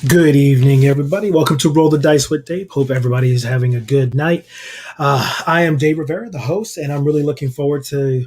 Good evening, everybody. Welcome to Roll the Dice with Dave. Hope everybody is having a good night. I am Dave Rivera, the host, and I'm really looking forward to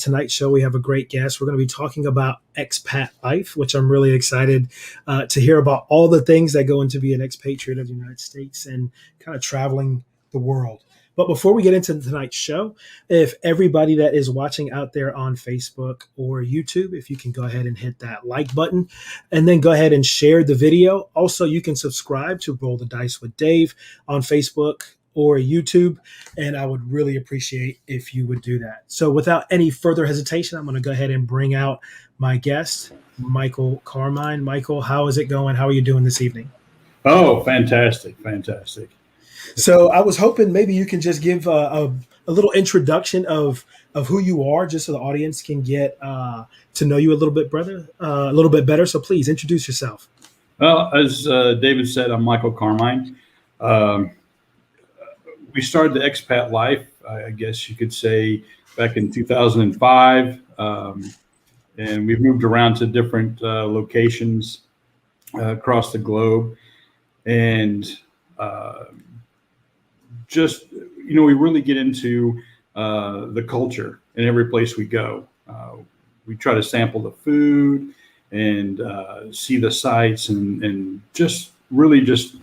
tonight's show. We have a great guest. We're going to be talking about expat life, which I'm really excited to hear about all the things that go into being an expatriate of the United States and kind of traveling the world. But before we get into tonight's show, if everybody that is watching out there on Facebook or YouTube, if you can go ahead and hit that like button and then go ahead and share the video. Also, you can subscribe to Roll the Dice with Dave on Facebook or YouTube, and I would really appreciate if you would do that. So without any further hesitation, I'm going to go ahead and bring out my guest, Michael Carmine. Michael, how is it going? How are you doing this evening? Oh, fantastic. So I was hoping maybe you can just give a little introduction of who you are, just so the audience can get to know you a little bit better. So please introduce yourself. Well, as David said, I'm Michael Carmine. We started the Expat Life, I guess you could say, back in 2005. And we've moved around to different locations across the globe. And we really get into the culture in every place we go. We try to sample the food and see the sights and just really just,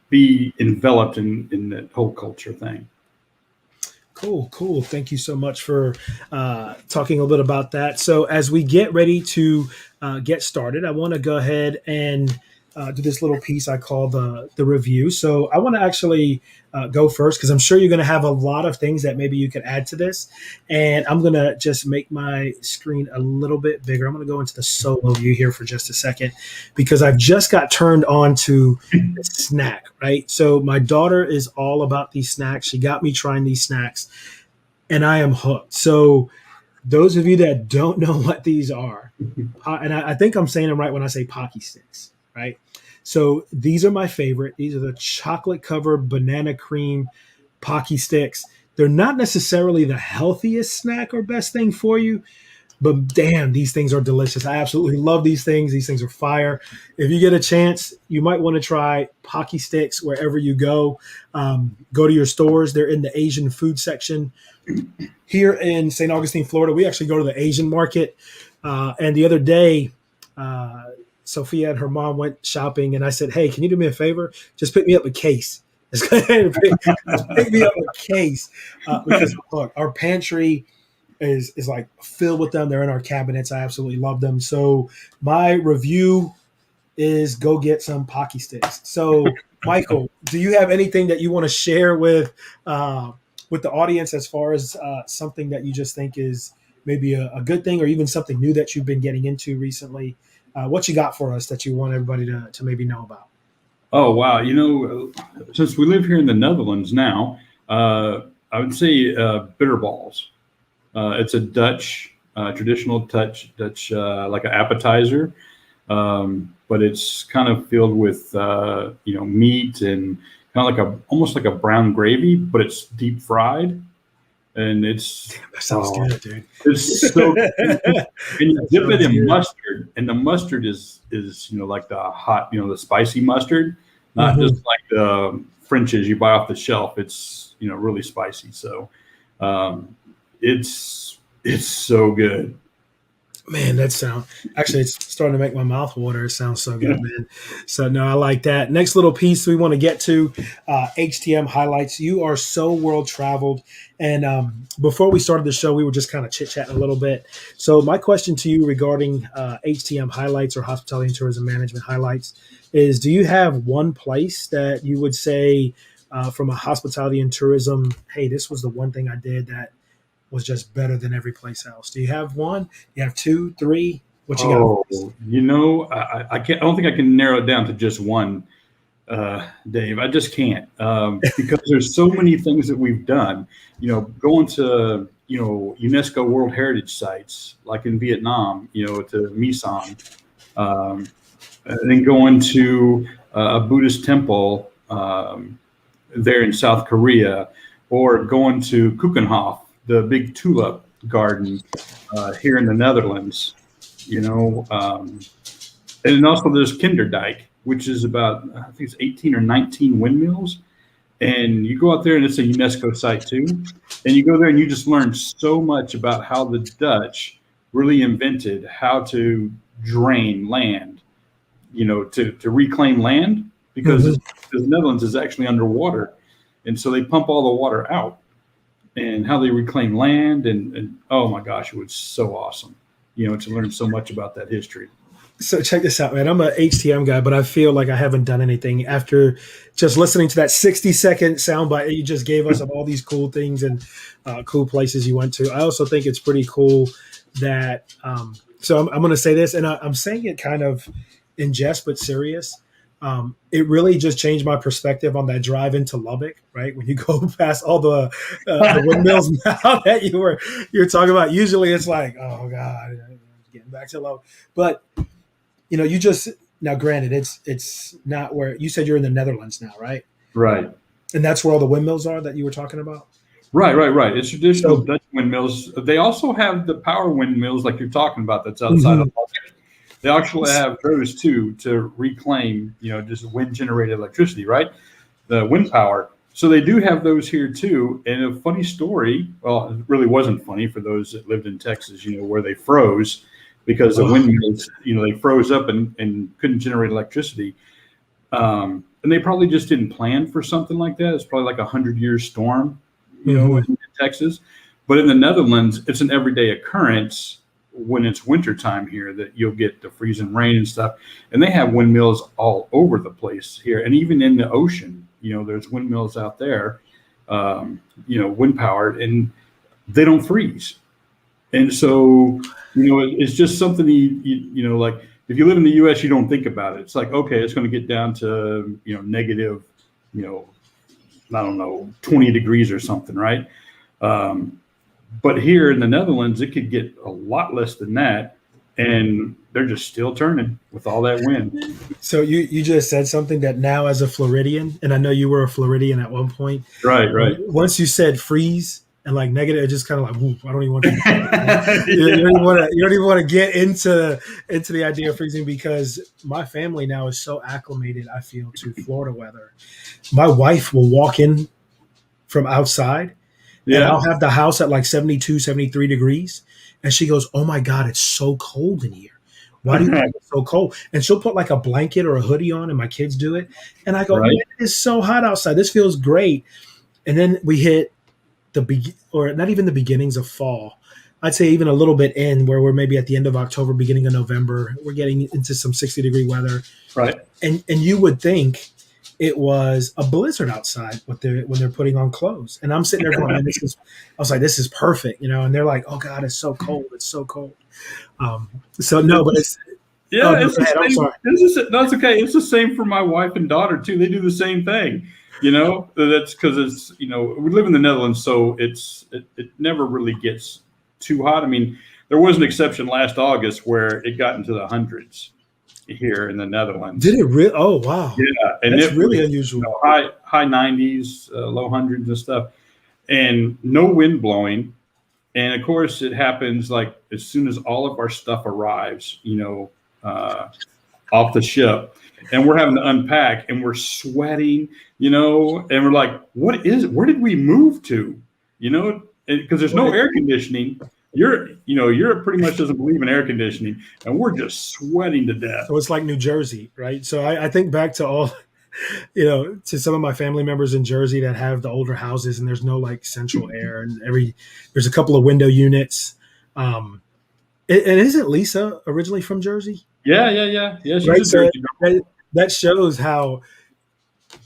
be enveloped in that whole culture thing. Cool. Thank you so much for talking a little bit about that. So, as we get ready to get started, I want to go ahead and do this little piece I call the review. So, I want to actually go first because I'm sure you're going to have a lot of things that maybe you could add to this. And I'm going to just make my screen a little bit bigger. I'm going to go into the solo view here for just a second because I've just got turned on to the snack, right? So, my daughter is all about these snacks. She got me trying these snacks and I am hooked. So, those of you that don't know what these are, and I think I'm saying them right when I say Pocky sticks, right? So these are my favorite. These are the chocolate covered banana cream Pocky sticks. They're not necessarily the healthiest snack or best thing for you, but damn, these things are delicious. I absolutely love these things. These things are fire. If you get a chance, you might want to try Pocky sticks wherever you go. Go to your stores. They're in the Asian food section. Here in St. Augustine, Florida, we actually go to the Asian market. And the other day, Sophia and her mom went shopping, and I said, "Hey, can you do me a favor? Just pick me up a case. Just pick me up a case because look, our pantry is like filled with them. They're in our cabinets. I absolutely love them. So my review is go get some Pocky sticks. So, Michael, do you have anything that you want to share with the audience as far as something that you just think is maybe a good thing or even something new that you've been getting into recently? What you got for us that you want everybody to maybe know about? Oh, wow. Since we live here in the Netherlands now, I would say bitter balls. It's a Dutch, traditional Dutch, like an appetizer, but it's kind of filled with, meat and kind of almost like a brown gravy, but it's deep fried. And that sounds good, dude. It's so good. And you dip it in mustard, and the mustard is like the hot, the spicy mustard, not just like the French's you buy off the shelf. It's really spicy. So it's so good. Man, it's starting to make my mouth water. It sounds so good, man. So no, I like that. Next little piece we want to get to, HTM highlights. You are so world traveled. And before we started the show, we were just kind of chit-chatting a little bit. So my question to you regarding HTM highlights or hospitality and tourism management highlights is, do you have one place that you would say from a hospitality and tourism, hey, this was the one thing I did that was just better than every place else? Do you have one? You have two, three? What you got? I can't. I don't think I can narrow it down to just one, Dave. I just can't because there's so many things that we've done. Going to UNESCO World Heritage sites like in Vietnam, to Misan, and then going to a Buddhist temple there in South Korea, or going to Keukenhof, the big tulip garden here in the Netherlands, and also there's Kinderdijk, which is about, I think it's 18 or 19 windmills. And you go out there and it's a UNESCO site too. And you go there and you just learn so much about how the Dutch really invented how to drain land, to reclaim land because the Netherlands is actually underwater. And so they pump all the water out. And how they reclaim land, and oh my gosh, it was so awesome, to learn so much about that history. So check this out, man. I'm an HTM guy, but I feel like I haven't done anything after just listening to that 60-second soundbite that you just gave us of all these cool things and cool places you went to. I also think it's pretty cool that, so I'm going to say this, and I'm saying it kind of in jest, but serious. It really just changed my perspective on that drive into Lubbock, right? When you go past all the windmills now that you're talking about, usually it's like, oh God, getting back to Lubbock. But you just, now granted, it's not where you said you're in the Netherlands now, right? Right. And that's where all the windmills are that you were talking about? Right. It's traditional Dutch windmills. They also have the power windmills like you're talking about that's outside of Lubbock. They actually have those too to reclaim, just wind generated electricity, right? The wind power. So they do have those here too. And a funny story, well, it really wasn't funny for those that lived in Texas, where they froze because the windmills, they froze up and couldn't generate electricity. And they probably just didn't plan for something like that. It's probably like 100-year storm, Hmm. in Texas. But in the Netherlands, it's an everyday occurrence when it's wintertime here that you'll get the freezing rain and stuff. And they have windmills all over the place here. And even in the ocean, there's windmills out there, wind powered, and they don't freeze. And so, it's just something like if you live in the U.S., you don't think about it. It's like, okay, it's going to get down to, negative, I don't know, 20 degrees or something, right? But here in the Netherlands, it could get a lot less than that. And they're just still turning with all that wind. So you just said something that now, as a Floridian, and I know you were a Floridian at one point. Right, right. Once you said freeze and like negative, it just kind of like, whoop, I don't even want to. Yeah. You don't even want to get into the idea of freezing, because my family now is so acclimated, I feel, to Florida weather. My wife will walk in from outside, and Yeah. I'll have the house at like 72, 73 degrees. And she goes, "Oh my God, it's so cold in here. Why do you think it's so cold?" And she'll put like a blanket or a hoodie on, and my kids do it. And I go, "Man, Right. it's so hot outside. This feels great." And then we hit or not even the beginnings of fall. I'd say even a little bit in, where we're maybe at the end of October, beginning of November. We're getting into some 60-degree weather. Right. And you would think it was a blizzard outside when they're putting on clothes. And I'm sitting there going, "Man, I was like, this is perfect," And they're like, "Oh God, it's so cold. It's so cold." So no, but it's, Yeah, oh, no, it's go the ahead. I'm same. sorry. That's okay. It's the same for my wife and daughter too. They do the same thing. That's because it's we live in the Netherlands, so it never really gets too hot. I mean, there was an exception last August where it got into the hundreds here in the Netherlands. Did it really? Oh, wow. Yeah, and That's it really was unusual. high 90s, low hundreds and stuff, and no wind blowing. And of course, it happens like as soon as all of our stuff arrives, off the ship, and we're having to unpack, and we're sweating, and we're like, "What is it? Where did we move to?" Because there's no air conditioning. Europe pretty much doesn't believe in air conditioning, and we're just sweating to death. So it's like New Jersey, right? So I think back to all, to some of my family members in Jersey that have the older houses, and there's no like central air, and there's a couple of window units. And isn't Lisa originally from Jersey? Yeah. She's Right. a So Jersey girl. that shows how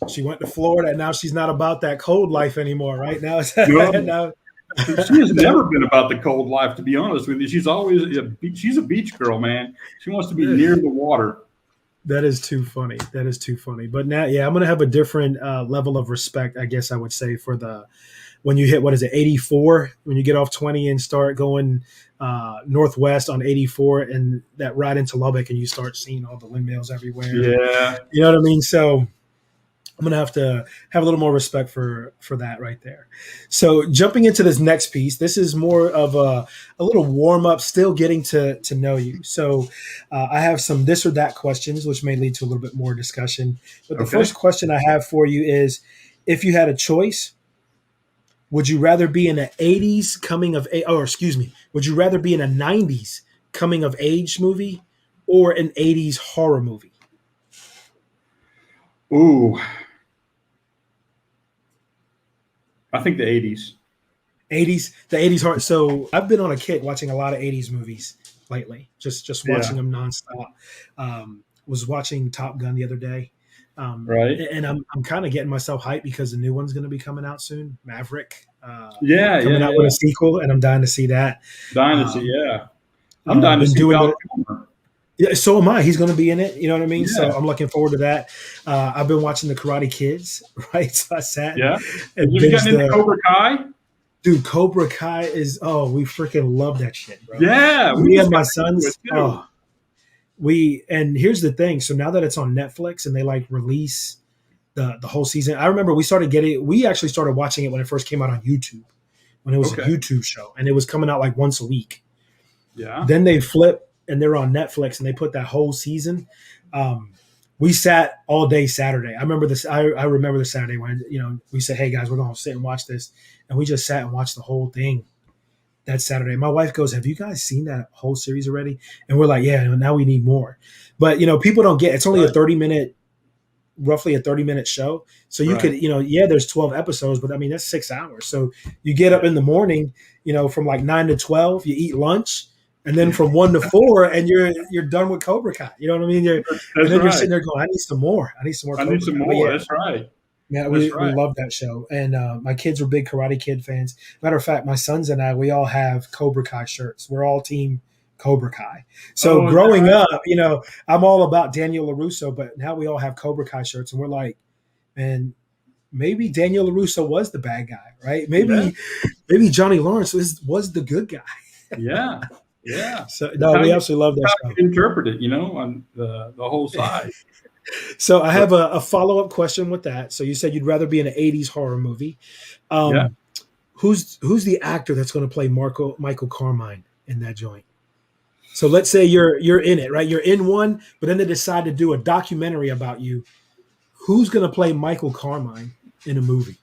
she went to Florida, and now she's not about that cold life anymore. Right now, No, now, she has never been about the cold life, to be honest with you. She's always she's a beach girl, man. She wants to be near the water. that is too funny. That is too funny. But now, yeah, I'm gonna have a different level of respect, I guess I would say, for the when you hit, what is it, 84, when you get off 20 and start going northwest on 84, and that ride into Lubbock, and you start seeing all the windmills everywhere. Yeah. You know what I mean? So I'm gonna have to have a little more respect for that right there. So jumping into this next piece, this is more of a little warm up, still getting to know you. So I have some this or that questions, which may lead to a little bit more discussion. But the Okay. first question I have for you is, if you had a choice, would you rather be in an 80s coming of age, or excuse me, would you rather be in a 90s coming of age movie or an 80s horror movie? Ooh, I think the 80s. 80s, the 80s horror. So I've been on a kick watching a lot of 80s movies lately, just watching Yeah. them nonstop. Was watching Top Gun the other day. Right. And I'm kind of getting myself hyped because the new one's going to be coming out soon, Maverick, Yeah. coming out with a sequel, and I'm dying to see that. Dynasty. Um, Yeah. I'm dying to been see doing Val the Kilmer. Yeah, so am I. He's going to be in it. You know what I mean? So Yeah. I'm looking forward to that. I've been watching the Karate Kids, right? So I sat Yeah. and Have you binged gotten into Cobra Kai? dude. Cobra Kai is, oh, we freaking love that shit, bro. Yeah. Me just and my got into sons, it, too. oh, and here's the thing. So now that it's on Netflix and they like release the whole season, I remember we actually started watching it when it first came out on YouTube, when it was a Okay. YouTube show, and it was coming out like once a week. Yeah. Then they flip and they're on Netflix, and they put that whole season. We sat all day Saturday. I remember this. I remember the Saturday when we said, "Hey guys, we're going to sit and watch this," and we just sat and watched the whole thing that Saturday. My wife goes, "Have you guys seen that whole series already?" And we're like, "Yeah." Now we need more. But people don't get. It's only a Right. 30-minute roughly a 30-minute show. So you could, Right. yeah, there's 12 episodes, but I mean, that's 6 hours. So you get up in the morning, from like 9 to 12, you eat lunch, and then from 1 to 4, and you're done with Cobra Kai. You know what I mean? And That's then you're right. sitting there going, I need some more. I need some more I need Cobra some Kai. But more. yeah, That's right. yeah, That's we right. love that show, and my kids are big Karate Kid fans. Matter of fact, my sons and I, we all have Cobra Kai shirts. We're all team Cobra Kai. So Oh, is that growing right? up, I'm all about Daniel LaRusso, but now we all have Cobra Kai shirts, and we're like, man, maybe Daniel LaRusso was the bad guy, right? Yeah. Maybe Johnny Lawrence was the good guy. Yeah. Yeah. So That's no, how we you, absolutely love that how show. you interpret it, on the whole side. So I But have a follow up question with that. So you said you'd rather be in an '80s horror movie. yeah. Um, who's the actor that's going to play Michael Carmine in that joint? So let's say you're in it, right? You're in one, but then they decide to do a documentary about you. Who's going to play Michael Carmine in a movie?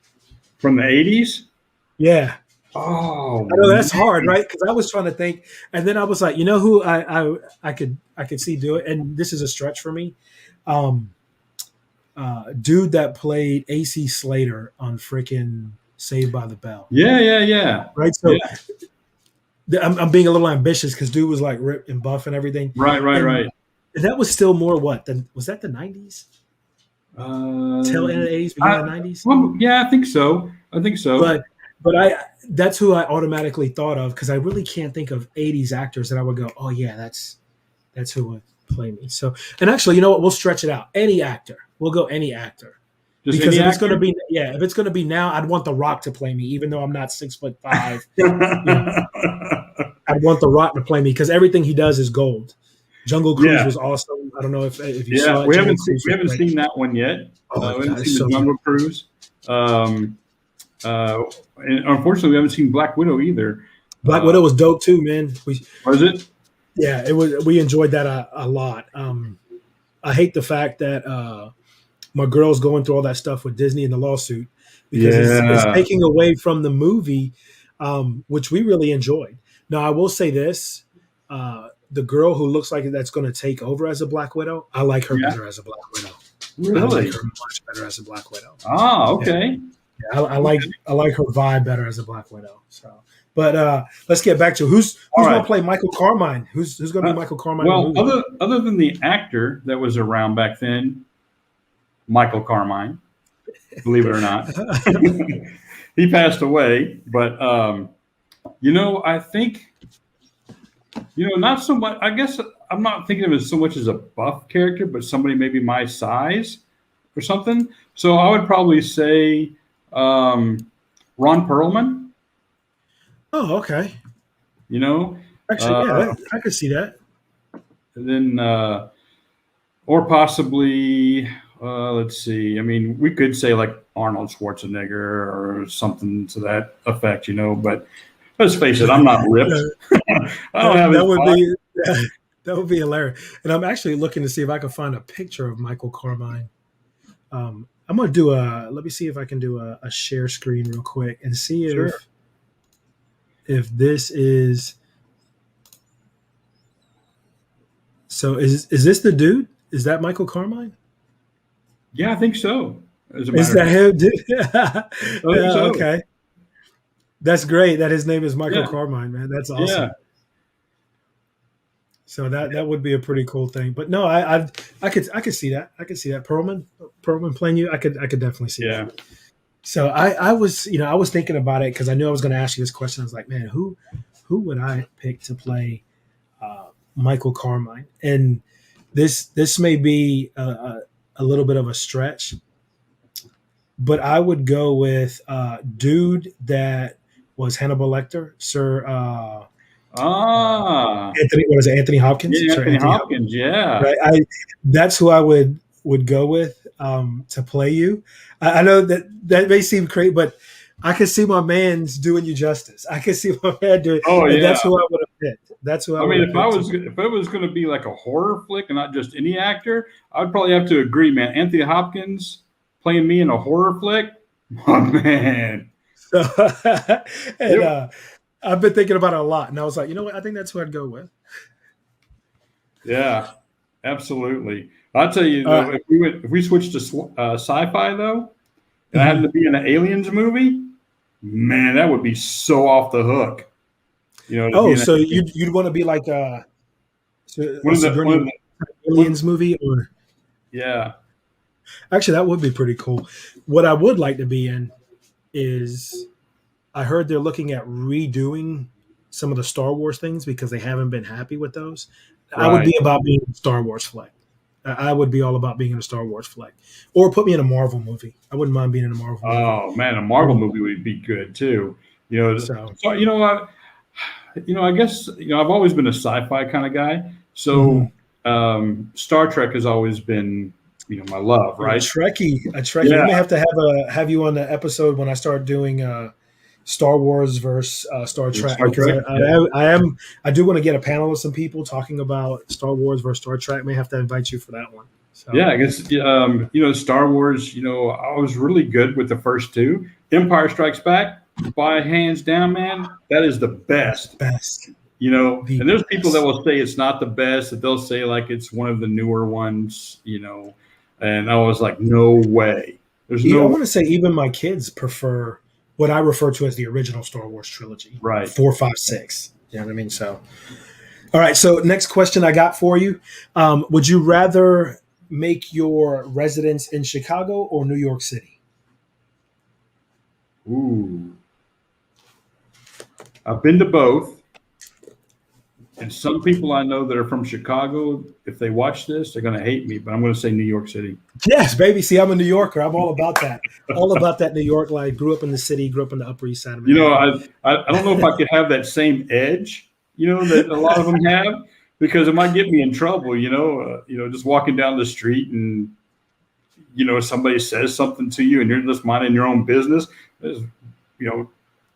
From the 80s? Yeah, Oh, I know man. that's hard, right? Because I was trying to think, and then I was like, who I could see do it, and this is a stretch for me. Um, Dude that played AC Slater on freaking Saved by the Bell, Yeah. Yeah. Yeah. right? So Yeah. I'm being a little ambitious because dude was like ripped and buff and everything, Right. Right. and Right. that was still more what than was that the '90s, tail end of the '80s, beginning of the '90s. Well, yeah, I think so. I think so. But that's who I automatically thought of because I really can't think of '80s actors that I would go, oh yeah, that's who would play me. So, and actually, you know what? We'll stretch it out. Any actor, we'll go any actor. Just Because any if it's actor? gonna be if it's gonna be now, I'd want The Rock to play me, even though I'm not 6'5". I'd want The Rock to play me because everything he does is gold. Jungle Cruise Yeah. was awesome. I don't know if you Yeah. saw it. We Jungle haven't seen Cruise we was haven't great. seen that one yet. Oh my We haven't god, it's seen so the good. Jungle Cruise. And unfortunately, we haven't seen Black Widow either. Black Widow was dope too, man. Was it? Yeah, it was. We enjoyed that a lot. I hate the fact that my girl's going through all that stuff with Disney and the lawsuit because it's Yeah. taking away from the movie, which we really enjoyed. Now, I will say this: the girl who looks like that's going to take over as a Black Widow, I like her Yeah. better as a Black Widow. I like Really? her much better as a Black Widow. Ah, Yeah, okay. yeah, I like her vibe better as a Black Widow. So, but let's get back to who's All going to right. play Michael Carmine. Who's going to be Michael Carmine in the Well, movie? other than the actor that was around back then, Michael Carmine, believe it or not, he passed away. But I think not so much. I guess I'm not thinking of it so much as a buff character, but somebody maybe my size or something. So I would probably say Ron Perlman. Oh, okay. You know, Actually, yeah, uh, I could see that. and then or possibly let's see. I mean, we could say like Arnold Schwarzenegger or something to that effect. But let's face it, I'm not ripped. I don't have his That would body. be that would be hilarious. And I'm actually looking to see if I can find a picture of Michael Carmine. I'm gonna do let me see if I can do a share screen real quick and see Sure. if this is so is this the dude? Is that Michael Carmine? Yeah, I think so. As a Is matter of that fact, him? Dude? I think Yeah, so. okay. That's great that his name is Michael Yeah, Carmine, man. That's yeah, awesome. So that would be a pretty cool thing. But no, I could see that. I could see that. Perlman playing you. I could definitely see yeah. that. So I was thinking about it because I knew I was going to ask you this question. I was like, man, who would I pick to play Michael Carmine? And this may be a little bit of a stretch, but I would go with dude that was Hannibal Lecter, Sir Ah, Anthony. What is it? Anthony Hopkins, yeah, Sir Anthony Anthony Hopkins. Hopkins. Yeah, Right. That's who I would go with to play you. I know that may seem crazy, but I could see my man's doing you justice. I could see my man doing, Oh and yeah. that's who I would have picked. That's who I I would mean, have picked. if it was going to be like a horror flick and not just any actor, I'd probably have to agree, man. Anthony Hopkins playing me in a horror flick, oh man. So, and Yep. I've been thinking about it a lot, and I was like, you know what? I think that's who I'd go with. Yeah, absolutely. I'll tell you Uh, though, if we switched to sci-fi though, and I happened mhm. to be in an aliens movie, man, that would be so off the hook. To be Oh, in so a, you'd want to be like one a of the one Sigourney of the one, Aliens movie, or yeah, actually that would be pretty cool. What I would like to be in is I heard they're looking at redoing some of the Star Wars things because they haven't been happy with those. I would right. be about being in a Star Wars flick. I would be all about being in a Star Wars flick, or put me in a Marvel movie. I wouldn't mind being in a Marvel movie. Oh man, a Marvel movie would be good too. So, So I guess I've always been a sci-fi kind of guy. So mhm. Star Trek has always been my love, You're a right? Trekkie, a Trekkie. We Yeah, may have to have you on the episode when I start doing Star Wars versus Star Trek, Star because Trek. Yeah, I do want to get a panel of some people talking about Star Wars versus Star Trek. May have to invite you for that one. So yeah. I guess Star Wars. I was really good with the first two. Empire Strikes Back, by hands down, man, that is the best. best, the And there's people that best. will say it's not the best, that they'll say like it's one of the newer ones. And I was like, no way. There's I no want to say even my kids prefer what I refer to as the original Star Wars trilogy, right. 4, 5, 6. You know what I mean? So, all right. So, next question I got for you: would you rather make your residence in Chicago or New York City? Ooh. I've been to both. And some people I know that are from Chicago, if they watch this, they're going to hate me, but I'm going to say New York City. Yes, baby. See, I'm a New Yorker. I'm all about that. All about that New York life. Grew up in the city. Grew up in the Upper East Side of Manhattan. I don't know if I could have that same edge, that a lot of them have, because it might get me in trouble, just walking down the street and, somebody says something to you and you're just minding your own business, you know,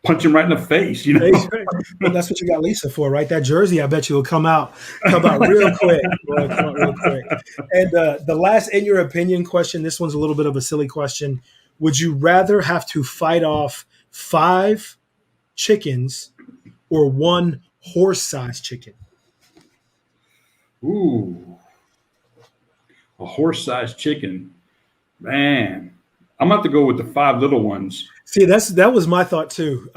punch him right in the face, Well, that's what you got Lisa for, right? That jersey, I bet you will come out real quick. Boy, come out real quick. And the last, in your opinion, question. This one's a little bit of a silly question. Would you rather have to fight off 5 chickens or 1 horse-sized chicken? Ooh, a horse-sized chicken. Man, I'm about to go with the 5 little ones. See, that was my thought too.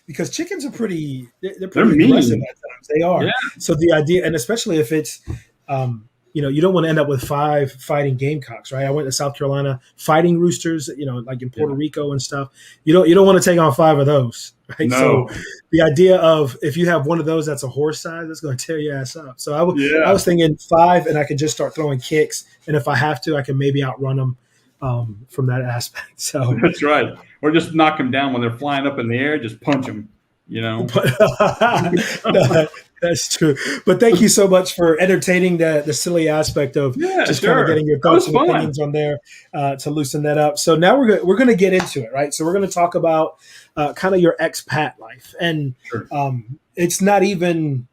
Because chickens are they're They're pretty aggressive mean. at times. They are. Yeah. So the idea, and especially if it's, you don't want to end up with 5 fighting gamecocks, right? I went to South Carolina fighting roosters, like in Puerto Rico and stuff. You don't want to take on 5 of those, right? No. So the idea of if you have one of those that's a horse size, that's going to tear your ass up. So I was thinking 5, and I could just start throwing kicks, and if I have to, I can maybe outrun them from that aspect. So That's right. Or just knock them down when they're flying up in the air. Just punch them. No, that's true. But thank you so much for entertaining the silly aspect of just kind of getting your thoughts and opinions on there to loosen that up. So now we're going to get into it, right? So we're going to talk about kind of your expat life, and it's not even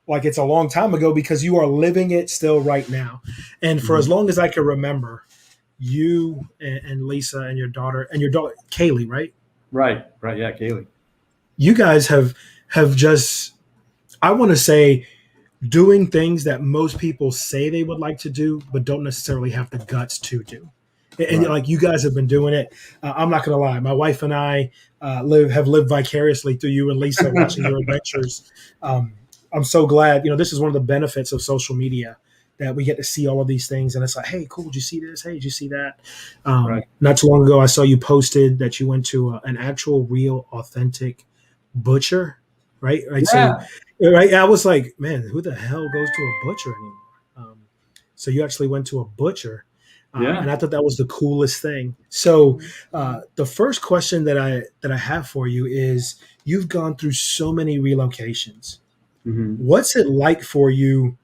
like it's a long time ago because you are living it still right now, and for as long as I can remember, you and Lisa and your daughter Kaylee, right? Right. Yeah, Kaylee. You guys have just, I want to say, doing things that most people say they would like to do, but don't necessarily have the guts to do. And like you guys have been doing it. I'm not going to lie. My wife and I have lived vicariously through you and Lisa, watching your adventures. I'm so glad. This is one of the benefits of social media, that we get to see all of these things. And it's like, hey, cool. Did you see this? Hey, did you see that? Not too long ago, I saw you posted that you went to an actual, real, authentic butcher, right? Right. Yeah. So, right. I was like, man, who the hell goes to a butcher anymore? So you actually went to a butcher. And I thought that was the coolest thing. So the first question that I have for you is, you've gone through so many relocations. Mm-hmm. What's it like for you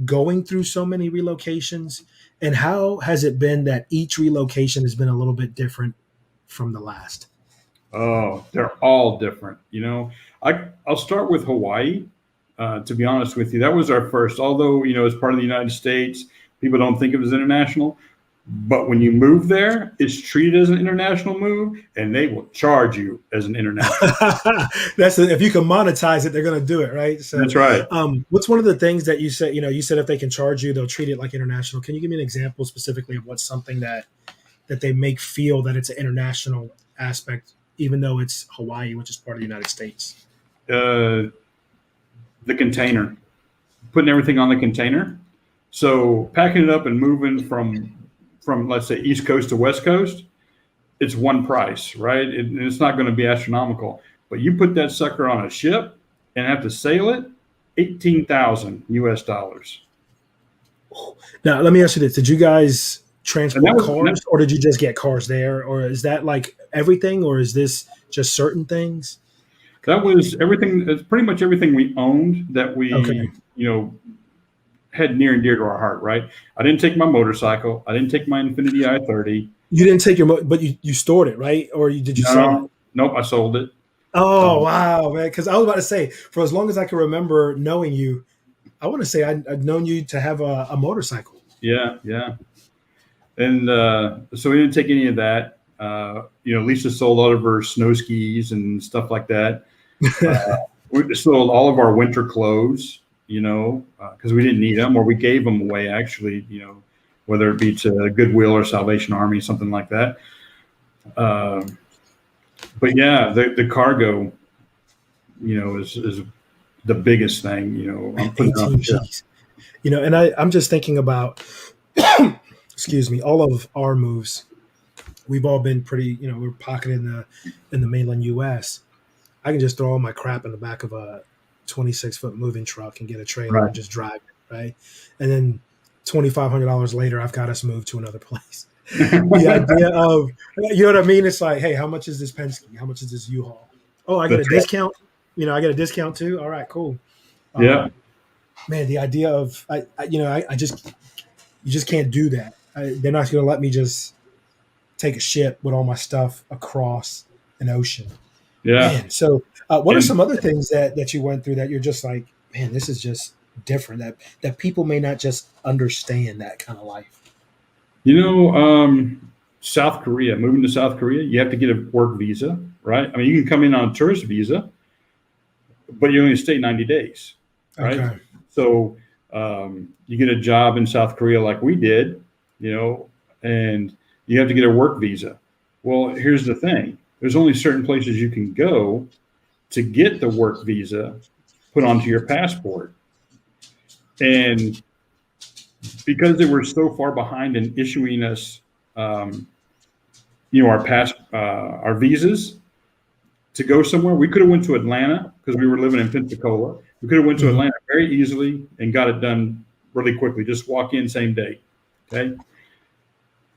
going through so many relocations, and how has it been that each relocation has been a little bit different from the last? Oh, they're all different. I'll start with Hawaii. To be honest with you, that was our first. Although it's part of the United States, people don't think of it as international. But when you move there, it's treated as an international move, and they will charge you as an international. If you can monetize it, they're going to do it, right? So, That's right. what's one of the things that you said? You said if they can charge you, they'll treat it like international. Can you give me an example specifically of what's something that they make feel that it's an international aspect, even though it's Hawaii, which is part of the United States? The container, putting everything on the container. So packing it up and moving from let's say East Coast to West Coast, it's one price, right? It's not going to be astronomical. But you put that sucker on a ship and have to sail it, $18,000. Now, let me ask you this: did you guys transport And cars, or did you just get cars there, or is that like everything, or is this just certain things? that was everything. It's pretty much everything we owned that we, Okay. had near and dear to our heart, right? I didn't take my motorcycle. I didn't take my Infiniti i30. You didn't take but you stored it, right? Or did you sell it? No, nope, I sold it. Oh, Um, wow, man. Because I was about to say, for as long as I can remember knowing you, I want to say I'd known you to have a motorcycle. yeah, yeah. And so we didn't take any of that. Lisa sold all of her snow skis and stuff like that. We sold all of our winter clothes, because we didn't need them, or we gave them away, actually, whether it be to Goodwill or Salvation Army, something like that. But yeah, the cargo, is the biggest thing, I'm putting it on 18 the ship. G's. And I'm just thinking about, excuse me, all of our moves. We've all been pretty, we're pocketed in the mainland U.S. I can just throw all my crap in the back of a 26-foot moving truck and get a trailer Right. and just drive it, right? And then $2,500 later, I've got us moved to another place. The idea of, you know what I mean? It's like, hey, how much is this Penske? How much is this U-Haul? Oh, I get a That's right. discount. I get a discount too. All right, cool. Yeah. Man, the idea of, I just, you just can't do that. They're not going to let me just take a ship with all my stuff across an ocean. Yeah. Man, so what are And some other things that you went through that you're just like, man, this is just different, that people may not just understand that kind of life? South Korea, moving to South Korea, you have to get a work visa, right? I mean, you can come in on a tourist visa, but you only stay 90 days, right? Okay. So you get a job in South Korea like we did, and you have to get a work visa. Well, here's the thing. There's only certain places you can go to get the work visa put onto your passport. And because they were so far behind in issuing us, our visas to go somewhere, we could have went to Atlanta because we were living in Pensacola. We could have went to Atlanta very easily and got it done really quickly. Just walk in same day, okay?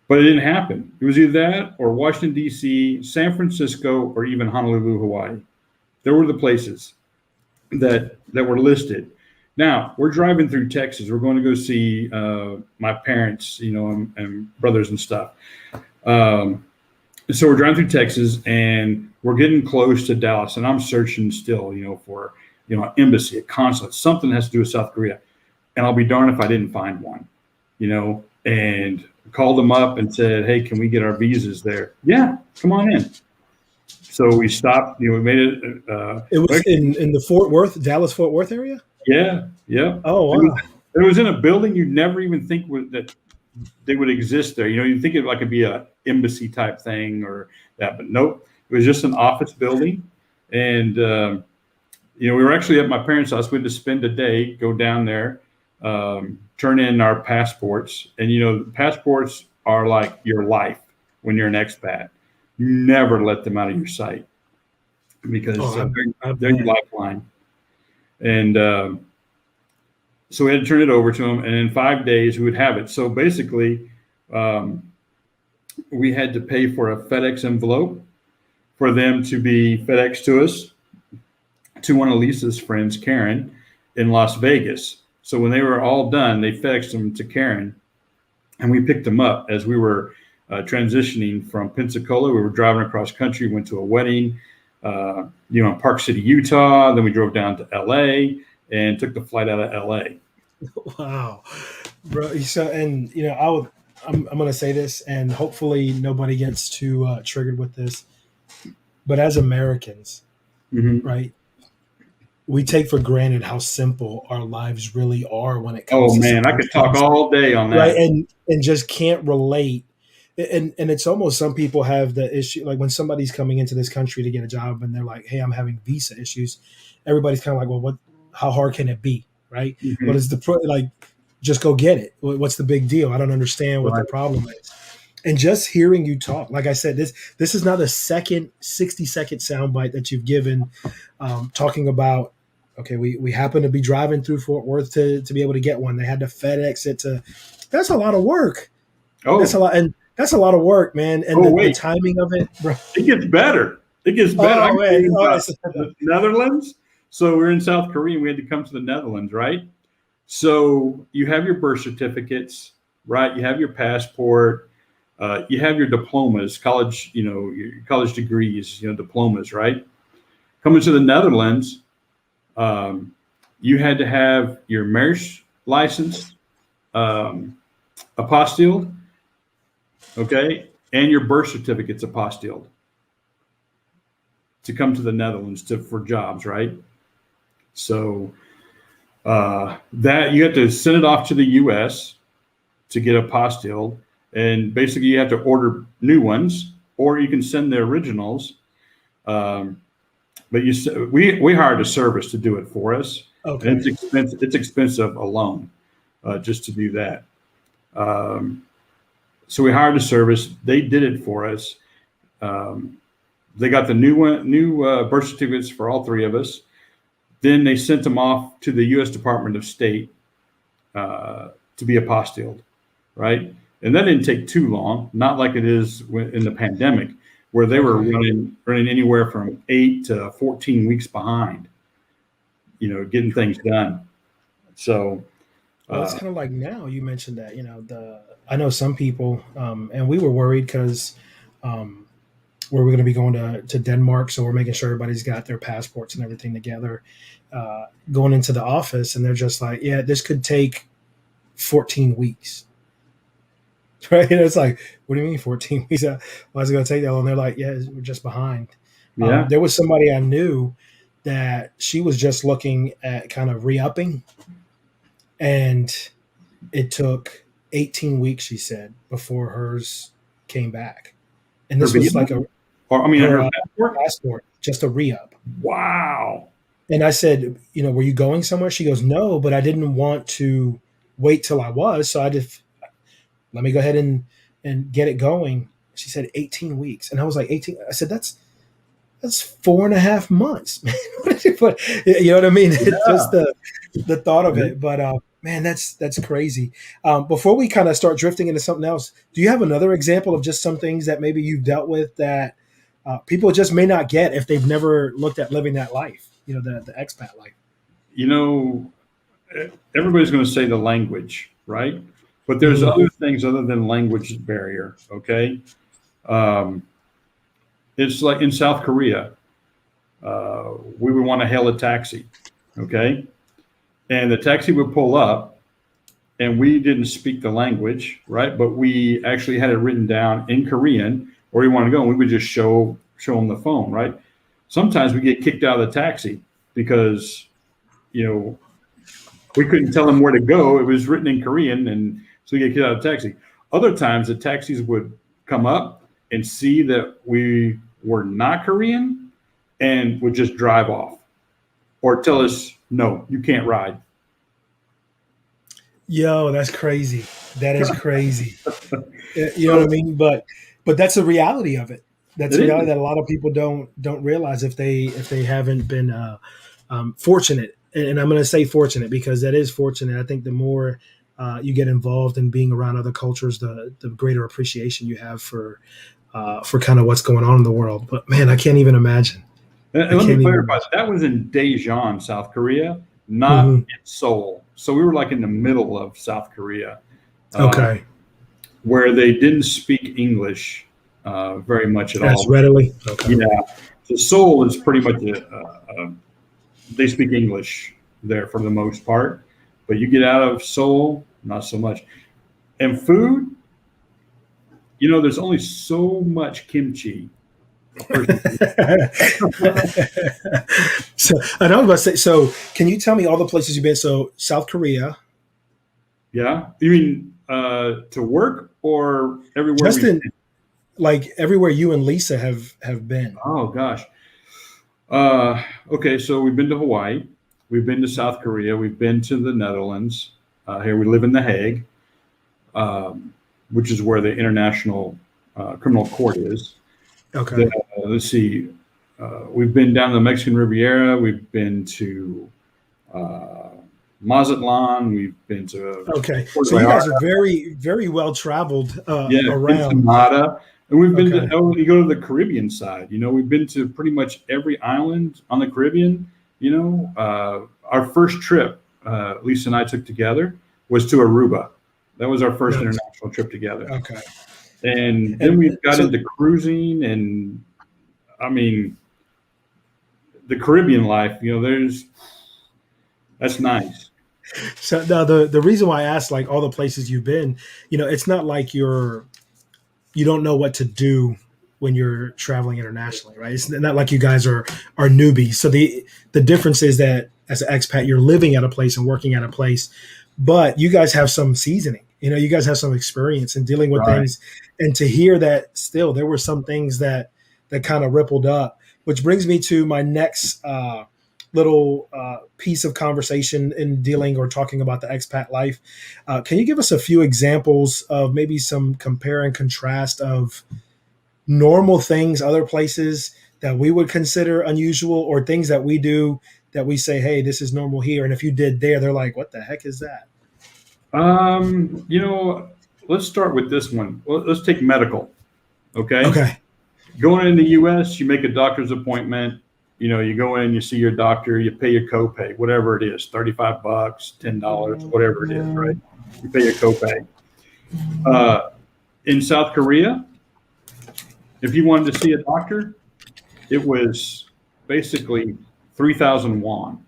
But it didn't happen. It was either that or Washington, D.C., San Francisco, or even Honolulu, Hawaii. There were the places that were listed. Now, we're driving through Texas. We're going to go see my parents, and brothers and stuff. So we're driving through Texas, and we're getting close to Dallas, and I'm searching still, for, an embassy, a consulate, something that has to do with South Korea. And I'll be darned if I didn't find one, and called them up and said, hey, can we get our visas there? Yeah, come on in. So we stopped, we made it. It was in the Dallas Fort Worth area? Yeah. Yeah. Oh, wow. It was in a building you'd never even think that they would exist there. You'd think it'd be a embassy type thing or that, but nope. It was just an office building. And, we were actually at my parents' house. We had to spend a day, go down there, turn in our passports. And, passports are like your life when you're an expat. You never let them out of your sight because they're your lifeline. And so we had to turn it over to them, and in 5 days we would have it. So basically, we had to pay for a FedEx envelope for them to be FedEx to us, to one of Lisa's friends, Karen, in Las Vegas. So when they were all done, they FedExed them to Karen, and we picked them up as we were transitioning from Pensacola. We were driving across country, went to a wedding, in Park City, Utah. Then we drove down to LA and took the flight out of LA. Wow, bro. So, and I'm going to say this, and hopefully nobody gets too triggered with this. But as Americans, Hmm. right, we take for granted how simple our lives really are when it comes Oh to man, some of I these could talk things, all day on right? that. And just can't relate. And it's almost, some people have the issue, like when somebody's coming into this country to get a job and they're like, "Hey, I'm having visa issues." Everybody's kind of like, "Well, what? How hard can it be?" Right? What Hmm. is the like? Just go get it. What's the big deal? I don't understand what the Right. problem is. And just hearing you talk, like I said, this is not a second 60-second soundbite that you've given, talking about. Okay, we happen to be driving through Fort Worth to be able to get one. They had to FedEx it to. That's a lot of work. That's a Oh, lot, and that's a lot of work, man. And oh the wait, timing of it, bro. it gets better. It gets better. I Oh can tell man, you oh, about it's the Netherlands. So we're in South Korea and we had to come to the Netherlands, right? So you have your birth certificates, right? You have your passport, you have your diplomas, college, your college degrees, diplomas, right? Coming to the Netherlands, um, you had to have your marriage license, um, apostilled, okay, and your birth certificates apostilled to come to the Netherlands for jobs, right? So that you have to send it off to the U.S. to get apostilled, and basically you have to order new ones, or you can send the originals. Um, but we hired a service to do it for us, and okay. it's expensive. It's expensive alone just to do that. Um, so we hired a service. They did it for us. Um, they got the new birth certificates for all three of us. Then they sent them off to the U.S. Department of State to be apostilled, right? And that didn't take too long, not like it is in the pandemic, where they were Okay. running anywhere from 8 to 14 weeks behind, getting things done. So, Well, it's uh, kind of like now you mentioned that, the I know some people, and we were worried because, um, where we're going to be going to Denmark, so we're making sure everybody's got their passports and everything together, going into the office, and they're just like, "Yeah, this could take 14 weeks." Right? And it's like, "What do you mean 14 weeks? Why is it going to take that long?" They're like, "Yeah, we're just behind." yeah, There was somebody I knew that she was just looking at kind of re-upping, and it took 18 weeks, she said, before hers came back. And her this was visa, like a or I mean, her her passport. passport, just a re-up. Wow. And I said, "Were you going somewhere?" She goes, "No, but I didn't want to wait till I was, so I just let me go ahead and get it going." She said 18 weeks, and I was like, 18. I said, that's 4.5 months, man. But you know what I mean? It's just Yeah. the thought of it. But man, that's crazy. Before we kind of start drifting into something else, do you have another example of just some things that maybe you've dealt with that people just may not get if they've never looked at living that life? The expat life. You know, everybody's going to say the language, right? But there's Mhm. other things other than language barrier. Okay, um, it's like in South Korea, we would want to hail a taxi, okay, and the taxi would pull up, and we didn't speak the language, right? But we actually had it written down in Korean where we want to go, and we would just show them the phone, right? Sometimes we get kicked out of the taxi because you know we couldn't tell them where to go. It was written in Korean, and so we get kicked out of the taxi. Other times, the taxis would come up and see that we were not Korean and would just drive off or tell us, no, you can't ride. Yo, that's crazy. That is crazy. You know what I So mean? But that's the reality of it. That's it a reality is. that a lot of people don't realize if they haven't been fortunate. And I'm going to say fortunate because that is fortunate. I think the more you get involved in being around other cultures, the greater appreciation you have for kind of what's going on in the world. But man, I can't even imagine. I And let me can't even clarify, imagine. that was in Daejeon, South Korea, not Hmm. in Seoul. So we were like in the middle of South Korea, uh, Okay. where they didn't speak English very much at That's all. readily. Okay. Yeah, so Seoul is pretty much they speak English there for the most part, but you get out of Seoul, not so much. And food, there's only so much kimchi a person can. So, and I was about to say, so can you tell me all the places you've been? So, South Korea, Yeah. You mean to work or everywhere we've Justin, been? like everywhere you and Lisa have been. Oh gosh. Uh, okay, so we've been to Hawaii, we've been to South Korea, we've been to the Netherlands. Here we live in The Hague, um, which is where the International Criminal Court is. The, Okay. let's see, we've been down the Mexican Riviera, we've been to uh, Mazatlan, we've been to Okay. Puerto So you guys are Vallarta, very well traveled yeah, around. Ensenada, and we've been to, Okay. oh, you go to the Caribbean side, we've been to pretty much every island on the Caribbean. Our first trip, Lisa and I took together, was to Aruba. That was our first Nice. international trip together. Okay. And then And we got so, into cruising, and I mean, the Caribbean life, that's nice. so now the reason why I asked like all the places you've been, it's not like you don't know what to do when you're traveling internationally, right? It's not like you guys are newbies. So the difference is that as an expat, you're living at a place and working at a place, but you guys have some seasoning. You guys have some experience in dealing with Right. things, and to hear that still there were some things that kind of rippled up, which brings me to my next little piece of conversation in dealing or talking about the expat life. Can you give us a few examples of maybe some compare and contrast of normal things other places that we would consider unusual, or things that we do that we say, hey, this is normal here, and if you did there, they're like, what the heck is that? Um, you know, let's start with this one. Well, let's take medical. Okay. Okay. Going in the US, you make a doctor's appointment. You go in, you see your doctor, you pay your copay, whatever it is, $35, $10, whatever it is, right? You pay your copay. Uh, in South Korea, if you wanted to see a doctor, it was basically 3,000 won.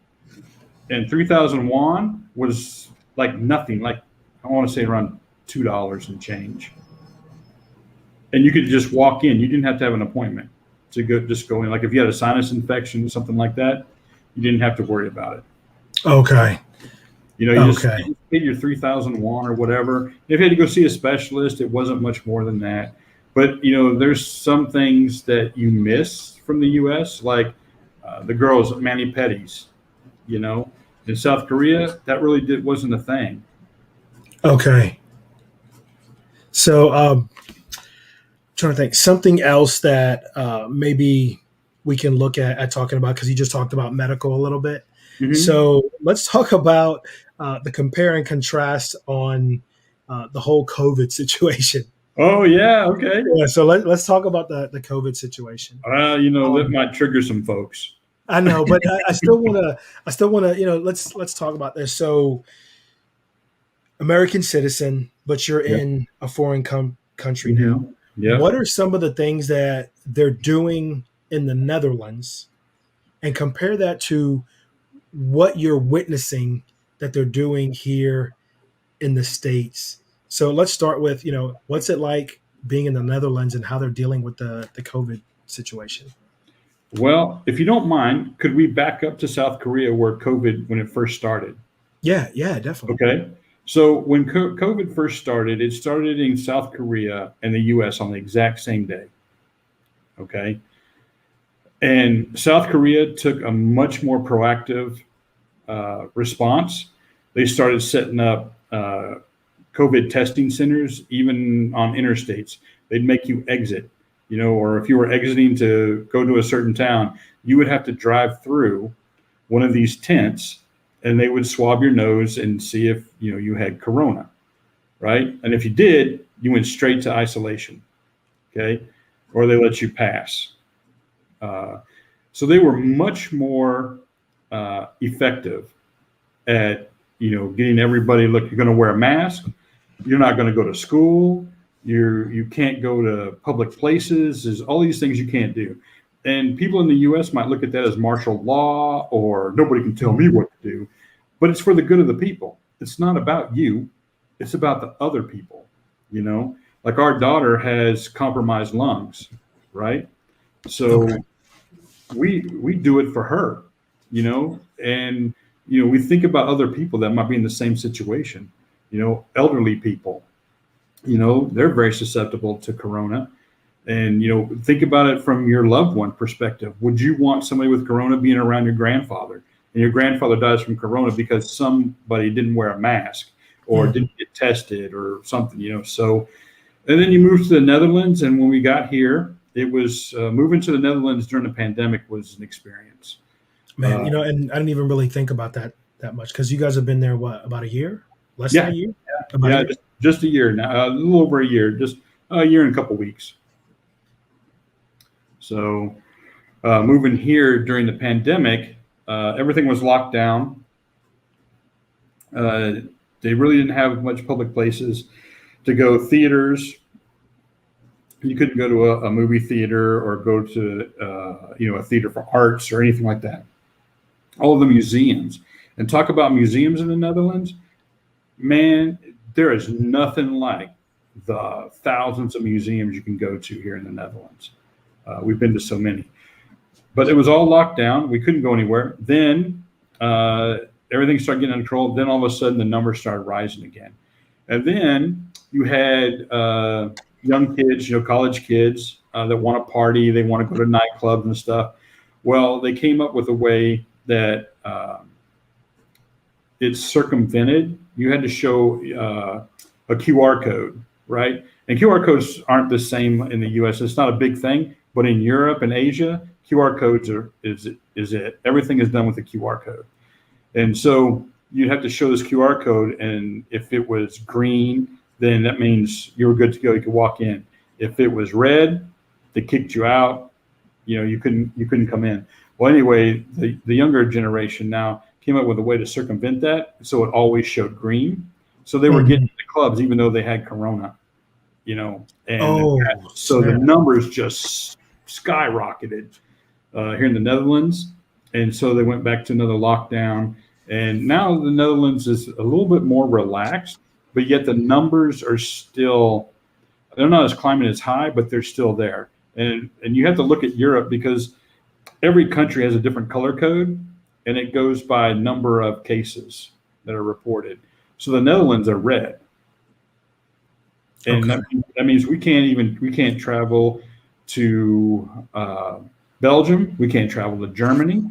And 3,000 won was like nothing, like I want to say around $2 and change. And you could just walk in. You didn't have to have an appointment to just go in. Like if you had a sinus infection, something like that, you didn't have to worry about it. Okay. Okay. You just paid your 3,000 won or whatever. If you had to go see a specialist, it wasn't much more than that. But there's some things that you miss from the U.S., like the girls mani pedis. In South Korea, that really wasn't a thing. Okay. So trying to think something else that maybe we can look at talking about, because you just talked about medical a little bit. Hmm. So let's talk about the compare and contrast on the whole COVID situation. Oh yeah, okay. Yeah, so let's talk about the COVID situation. That Um, might trigger some folks. I know, but I still want to let's talk about this. So American citizen, but you're Yep. in a foreign country now. Hmm. Yep. What are some of the things that they're doing in the Netherlands, and compare that to what you're witnessing that they're doing here in the States? So let's start with, what's it like being in the Netherlands and how they're dealing with the COVID situation? Well, if you don't mind, could we back up to South Korea where COVID when it first started? Yeah, yeah, definitely. Okay. So when COVID first started, it started in South Korea and the U.S. on the exact same day. Okay. And South Korea took a much more proactive response. They started setting up COVID testing centers, even on interstates. They'd make you exit, or if you were exiting to go to a certain town, you would have to drive through one of these tents, and they would swab your nose and see if you had corona, right? And if you did, you went straight to isolation, okay, or they let you pass. Uh, so they were much more effective at getting everybody, look, you're going to wear a mask, you're not going to go to school, you can't go to public places, there's all these things you can't do. And people in the US might look at that as martial law, or nobody can tell me what to do, but it's for the good of the people. It's not about you, it's about the other people. Like our daughter has compromised lungs, right? So Okay. we do it for her, and we think about other people that might be in the same situation. Elderly people, they're very susceptible to corona. And think about it from your loved one perspective. Would you want somebody with corona being around your grandfather, and your grandfather dies from corona because somebody didn't wear a mask or Mhm. didn't get tested or something? So, and then you move to the Netherlands, and when we got here, it was moving to the Netherlands during the pandemic was an experience. Man, uh, and I didn't even really think about that much because you guys have been there, what, about a year? Less than a yeah, year? About a yeah, year? just a year now, a little over a year, just a year and a couple weeks. So moving here during the pandemic, everything was locked down. Uh, they really didn't have much public places to go. Theaters, you couldn't go to a movie theater or go to a theater for arts or anything like that. All of the museums, and talk about museums in the Netherlands, man, there is nothing like the thousands of museums you can go to here in the Netherlands. We've been to so many, but it was all locked down. We couldn't go anywhere. Then uh, everything started getting under control. Then all of a sudden, the numbers started rising again. And then you had young kids, college kids that want to party. They want to go to nightclubs and stuff. Well, they came up with a way that it's circumvented. You had to show a QR code, right? And QR codes aren't the same in the U.S. It's not a big thing, but in Europe and Asia, QR codes is it. Everything is done with a QR code, and so you'd have to show this QR code, and if it was green, then that means you were good to go. You could walk in. If it was red, they kicked you out. You couldn't come in. Well, anyway, the younger generation now came up with a way to circumvent that, so it always showed green. So they were getting Mhm. into clubs even though they had corona, and Oh, so the snap. numbers just skyrocketed here in the Netherlands, and so they went back to another lockdown. And now the Netherlands is a little bit more relaxed, but yet the numbers are still, they're not as climbing as high, but they're still there. And you have to look at Europe because every country has a different color code, and it goes by number of cases that are reported. So the Netherlands are red, and Okay. that means we can't travel to Belgium. We can't travel to Germany.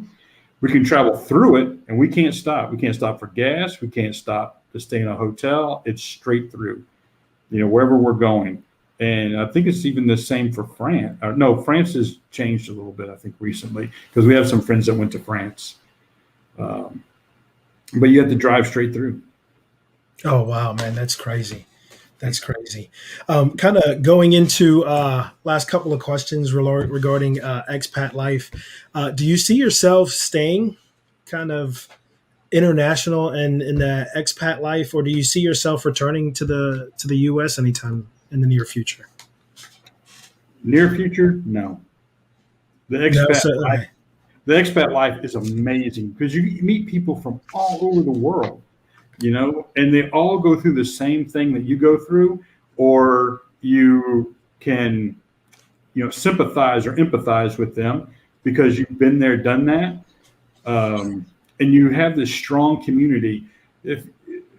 We can travel through it, and we can't stop. We can't stop for gas. We can't stop to stay in a hotel. It's straight through, wherever we're going. And I think it's even the same for France. No, France has changed a little bit, I think, recently, because we have some friends that went to France. Um, but you have to drive straight through. Oh, wow, man, that's crazy. That's crazy. Kind of going into last couple of questions regarding expat life. Do you see yourself staying kind of international and in the expat life, or do you see yourself returning to the U.S. anytime in the near future? Near future, no. The No, expat so life, okay. the expat life is amazing because you meet people from all over the world, and they all go through the same thing that you go through, or you can, sympathize or empathize with them because you've been there, done that, and you have this strong community. If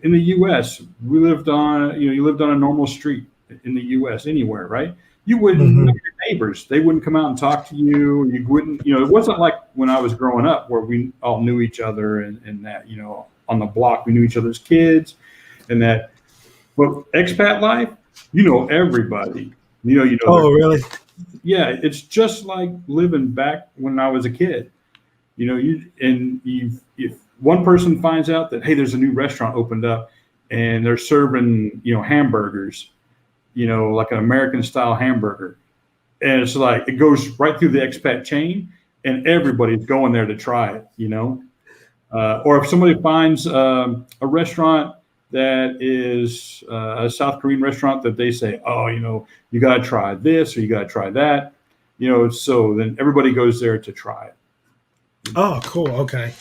in the U.S. you lived on a normal street in the U.S. anywhere, right? You wouldn't know Hmm. your neighbors. They wouldn't come out and talk to you. You wouldn't, it wasn't like when I was growing up where we all knew each other and that, on the block, we knew each other's kids and that. But expat life, everybody. Their, Oh, really? yeah, it's just like living back when I was a kid. If one person finds out that, hey, there's a new restaurant opened up and they're serving hamburgers, like an American style hamburger, and it's like it goes right through the expat chain, and everybody's going there to try it. Or if somebody finds a restaurant that is a South Korean restaurant that they say, oh, you got to try this or you got to try that, so then everybody goes there to try it. Oh, cool. Okay.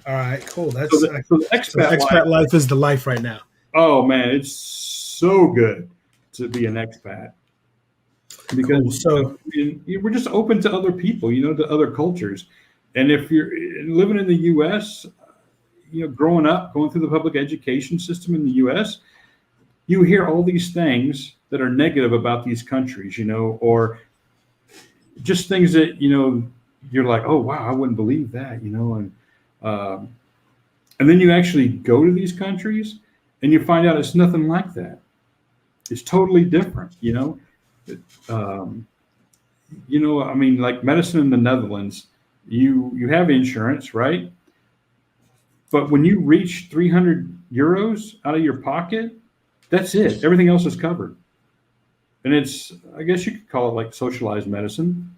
All right. Cool. So That's the, so the so expat life, expat life is the life right now. oh man, it's so good. to be an expat because Cool. So, we're just open to other people, to other cultures. And if you're living in the U.S., growing up, going through the public education system in the U.S., you hear all these things that are negative about these countries, or just things that, you're like, oh, wow, I wouldn't believe that, and then you actually go to these countries and you find out it's nothing like that. It's totally different, I mean, like medicine in the Netherlands, you have insurance, right? But when you reach 300 euros out of your pocket, that's it. Everything else is covered. And it's, I guess you could call it like socialized medicine.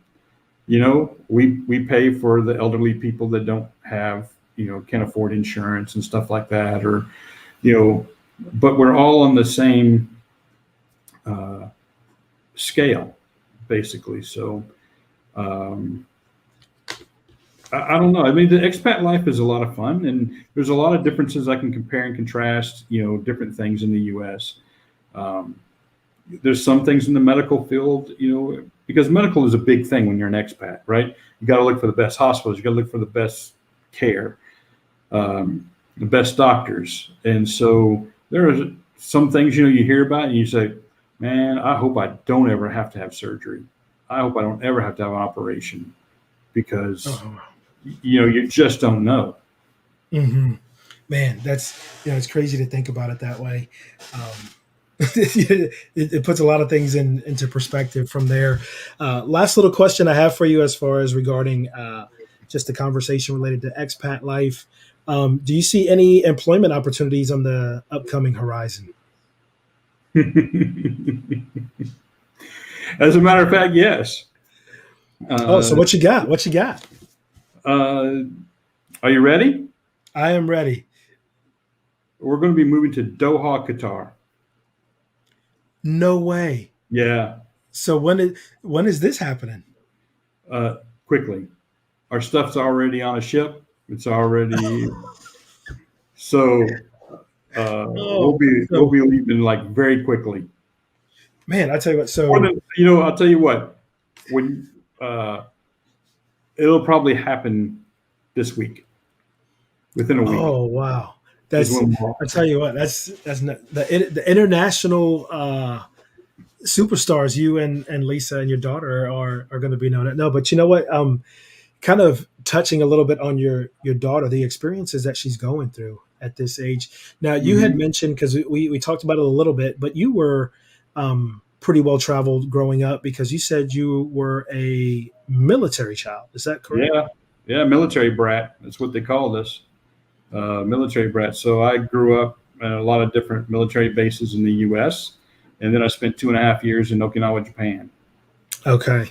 We pay for the elderly people that don't have, can't afford insurance and stuff like that, or, but we're all on the same scale, basically. So, I don't know. I mean, the expat life is a lot of fun, and there's a lot of differences I can compare and contrast, different things in the U.S. There's some things in the medical field, because medical is a big thing when you're an expat, right? You got to look for the best hospitals. You got to look for the best care, the best doctors. And so there are some things, you hear about and you say, man, I hope I don't ever have to have surgery. I hope I don't ever have to have an operation because, you just don't know. mm-hmm. Man, it's crazy to think about it that way. It puts a lot of things into perspective from there. Last little question I have for you as far as regarding just the conversation related to expat life. Do you see any employment opportunities on the upcoming horizon? As a matter of fact, yes. So what you got? What you got? Are you ready? I am ready. We're going to be moving to Doha, Qatar. No way. Yeah. So when is this happening? Quickly. Our stuff's already on a ship. It's already so we'll be leaving like very quickly. Man, I tell you what. So I'll tell you what. When it'll probably happen this week, within a week. Oh wow. I tell you what, that's not, the international superstars. You and Lisa and your daughter are going to be known. No, but you know what? Kind of touching a little bit on your daughter, the experiences that she's going through at this age. Now, you had mentioned, because we talked about it a little bit, but you were pretty well traveled growing up because you said you were a military child. Is that correct? Yeah, military brat. That's what they called us. Military brat. So I grew up at a lot of different military bases in the U.S., and then I spent 2.5 years in Okinawa, Japan. Okay.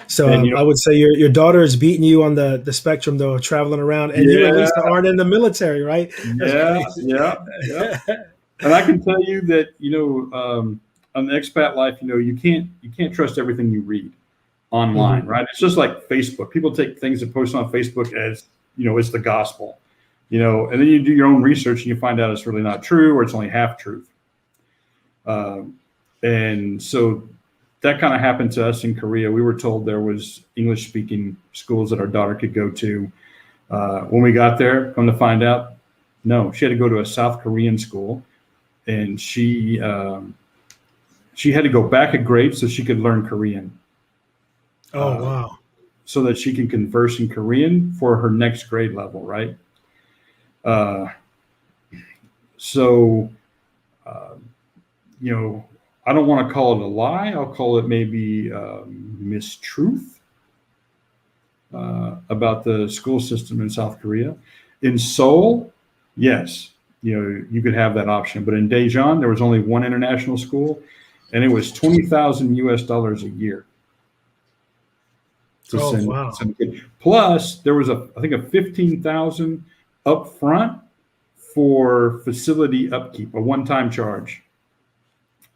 So I would say your daughter is beating you on the spectrum, though, of traveling around, and you at least aren't in the military, right? Yeah. And I can tell you that, on the expat life, you can't trust everything you read online, right? It's just like Facebook. People take things that post on Facebook as, it's the gospel. And then you do your own research and you find out it's really not true, or it's only half truth. And so that kind of happened to us in Korea. We were told there was English speaking schools that our daughter could go to. When we got there, come to find out, no, she had to go to a South Korean school, and she had to go back a grade so she could learn Korean. Oh, wow. So that she can converse in Korean for her next grade level, right? I don't want to call it a lie. I'll call it maybe mistruth about the school system in South Korea. In Seoul, yes, you could have that option. But in Daejeon, there was only one international school, and it was $20,000 a year. Wow. Plus, there was I think a $15,000 up front for facility upkeep, a one-time charge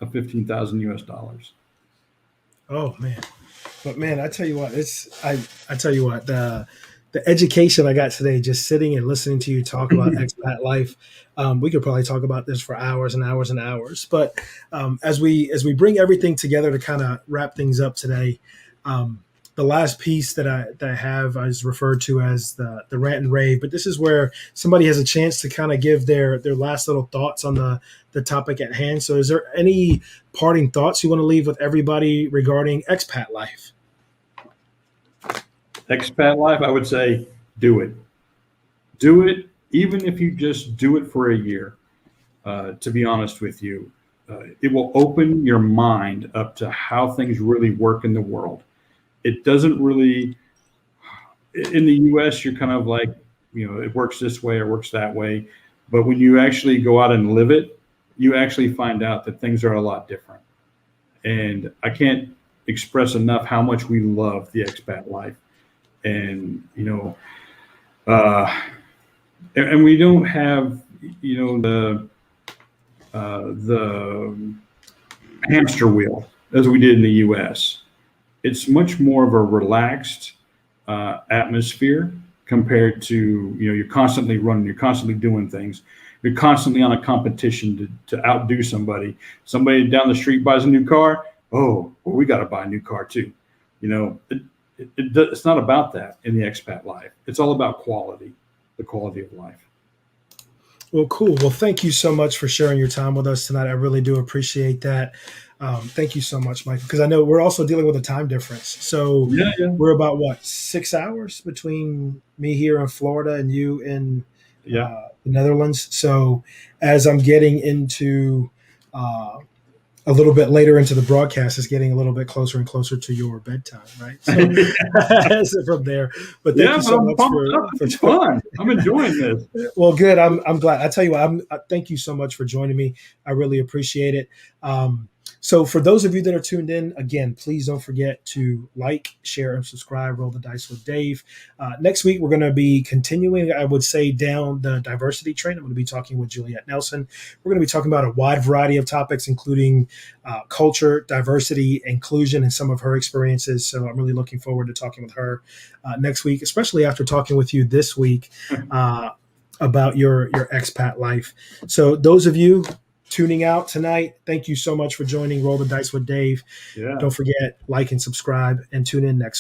of $15,000. Oh man, but man, I tell you what, I tell you what, the the education I got today, just sitting and listening to you talk about expat life. We could probably talk about this for hours and hours and hours. But as we bring everything together to kind of wrap things up today, the last piece that I have is referred to as the rant and rave. But this is where somebody has a chance to kind of give their last little thoughts on the topic at hand. So, is there any parting thoughts you want to leave with everybody regarding expat life? Expat life, I would say, do it. Do it, even if you just do it for a year. To be honest with you, it will open your mind up to how things really work in the world. It doesn't really, in the US, you're kind of like, it works this way or works that way. But when you actually go out and live it, you actually find out that things are a lot different. And I can't express enough how much we love the expat life. And, and we don't have, the hamster wheel as we did in the US. It's much more of a relaxed atmosphere compared to, you're constantly running, you're constantly doing things. You're constantly on a competition to outdo somebody. Somebody down the street buys a new car. Oh, well, we got to buy a new car too. It's not about that in the expat life. It's all about quality, the quality of life. Well, cool. Well, thank you so much for sharing your time with us tonight. I really do appreciate that. Thank you so much, Michael, because I know we're also dealing with a time difference. So Yeah. we're about 6 hours between me here in Florida and you in the Netherlands. So as I'm getting into a little bit later into the broadcast, it's getting a little bit closer and closer to your bedtime, right? So from there, but thank you so much for it's fun. I'm enjoying this. Well, good. I'm glad. I tell you what, thank you so much for joining me. I really appreciate it. So for those of you that are tuned in, again, please don't forget to like, share, and subscribe. Roll the Dice with Dave. Next week, we're going to be continuing, I would say, down the diversity train. I'm going to be talking with Juliette Nelson. We're going to be talking about a wide variety of topics, including culture, diversity, inclusion, and some of her experiences. So I'm really looking forward to talking with her next week, especially after talking with you this week about your expat life. So those of you tuning out tonight, thank you so much for joining Roll the Dice with Dave. Yeah. Don't forget, like and subscribe, and tune in next week.